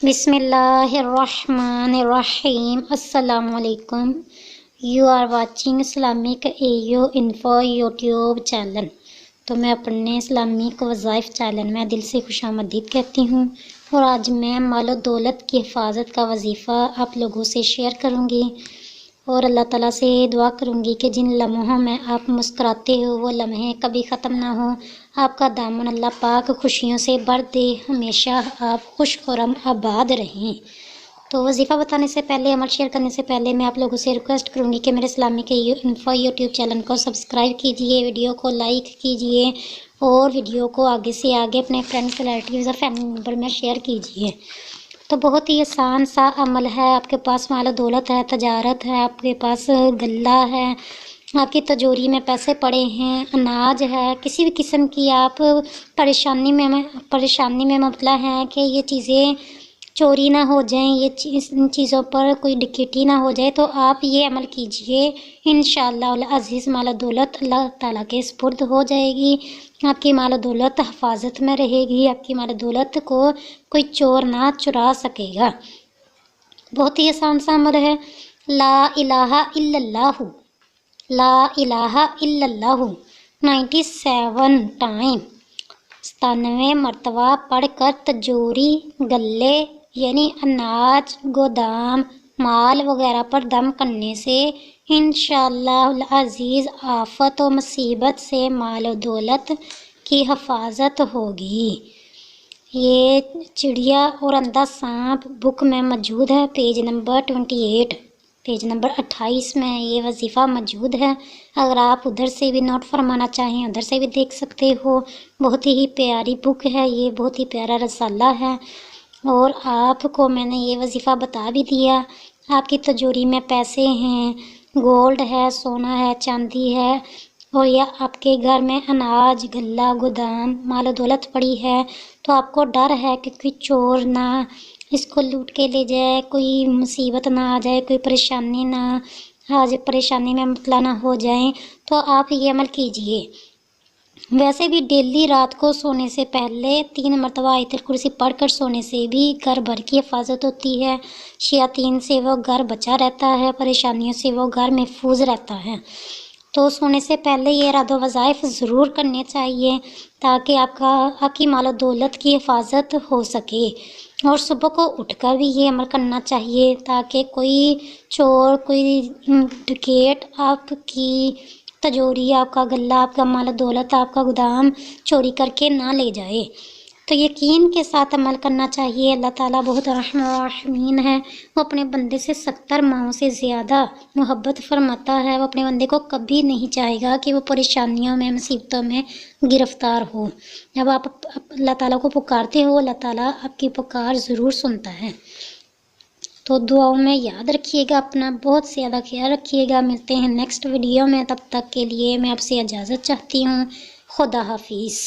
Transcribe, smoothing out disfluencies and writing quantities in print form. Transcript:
بسم اللہ الرحمن الرحیم۔ السلام علیکم۔ یو آر واچنگ اسلامک ایو انفو یوٹیوب چینل۔ تو میں اپنے اسلامک وظائف چینل میں دل سے خوش آمدید کہتی ہوں، اور آج میں مال و دولت کی حفاظت کا وظیفہ آپ لوگوں سے شیئر کروں گی، اور اللہ تعالیٰ سے دعا کروں گی کہ جن لمحوں میں آپ مسکراتے ہو وہ لمحے کبھی ختم نہ ہوں، آپ کا دامن اللہ پاک خوشیوں سے بھر دے، ہمیشہ آپ خوش خرم آباد رہیں۔ تو وظیفہ بتانے سے پہلے، عمل شیئر کرنے سے پہلے میں آپ لوگوں سے ریکویسٹ کروں گی کہ میرے اسلامی کے انفو یوٹیوب چینل کو سبسکرائب کیجئے، ویڈیو کو لائک کیجئے، اور ویڈیو کو آگے سے آگے اپنے فرینڈس، ریلیٹیوز اور فیملی ممبر میں شیئر کیجئے۔ تو بہت ہی آسان سا عمل ہے۔ آپ کے پاس مال و دولت ہے، تجارت ہے، آپ کے پاس غلہ ہے، آپ کی تجوری میں پیسے پڑے ہیں، اناج ہے، کسی بھی قسم کی آپ پریشانی میں مبتلا ہیں کہ یہ چیزیں چوری نہ ہو جائیں، ان چیزوں پر کوئی ڈکیتی نہ ہو جائے، تو آپ یہ عمل کیجئے، انشاءاللہ العزیز مال و دولت اللہ تعالیٰ کے سپرد ہو جائے گی۔ آپ کی مال و دولت حفاظت میں رہے گی، آپ کی مال و دولت کو کوئی چور نہ چرا سکے گا۔ بہت ہی آسان سا عمل ہے۔ لا الہ الا اللہ، لا الہ الا اللہ 97 ٹائم، 97 مرتبہ پڑھ کر تجوری، غلے یعنی اناج، گودام، مال وغیرہ پر دم کرنے سے انشاءاللہ العزیز آفت و مصیبت سے مال و دولت کی حفاظت ہوگی۔ یہ چڑیا اور اندھا سانپ بک میں موجود ہے، پیج نمبر 28، پیج نمبر 28 میں یہ وظیفہ موجود ہے۔ اگر آپ ادھر سے بھی نوٹ فرمانا چاہیں ادھر سے بھی دیکھ سکتے ہو۔ بہت ہی پیاری بک ہے یہ، بہت ہی پیارا رسالہ ہے، اور آپ کو میں نے یہ وظیفہ بتا بھی دیا۔ آپ کی تجوری میں پیسے ہیں، گولڈ ہے، سونا ہے، چاندی ہے، اور یا آپ کے گھر میں اناج، غلہ، گودام، مال و دولت پڑی ہے، تو آپ کو ڈر ہے کہ کوئی چور نہ اس کو لوٹ کے لے جائے، کوئی مصیبت نہ آ جائے، کوئی پریشانی نہ آج پریشانی میں مبتلا نہ ہو جائیں، تو آپ یہ عمل کیجئے۔ ویسے بھی ڈیلی رات کو سونے سے پہلے 3 مرتبہ آیت الکرسی پڑھ کر سونے سے بھی گھر بھر کی حفاظت ہوتی ہے، شیاطین سے وہ گھر بچا رہتا ہے، پریشانیوں سے وہ گھر محفوظ رہتا ہے۔ تو سونے سے پہلے یہ اراد و وظائف ضرور کرنے چاہیے تاکہ آپ کی مال و دولت کی حفاظت ہو سکے، اور صبح کو اٹھ کر بھی یہ عمل کرنا چاہیے تاکہ کوئی چور، کوئی ڈکیت آپ کی تجوری، آپ کا غلہ، آپ کا مال و دولت، آپ کا گودام چوری کر کے نہ لے جائے۔ تو یقین کے ساتھ عمل کرنا چاہیے۔ اللہ تعالیٰ بہت رحم و رحیم ہے، وہ اپنے بندے سے 70 ماؤں سے زیادہ محبت فرماتا ہے۔ وہ اپنے بندے کو کبھی نہیں چاہے گا کہ وہ پریشانیوں میں، مصیبتوں میں گرفتار ہو۔ جب آپ اللہ تعالیٰ کو پکارتے ہو، اللہ تعالیٰ آپ کی پکار ضرور سنتا ہے۔ تو دعاؤں میں یاد رکھیے گا، اپنا بہت زیادہ خیال رکھیے گا۔ ملتے ہیں نیکسٹ ویڈیو میں، تب تک کے لیے میں آپ سے اجازت چاہتی ہوں۔ خدا حافظ۔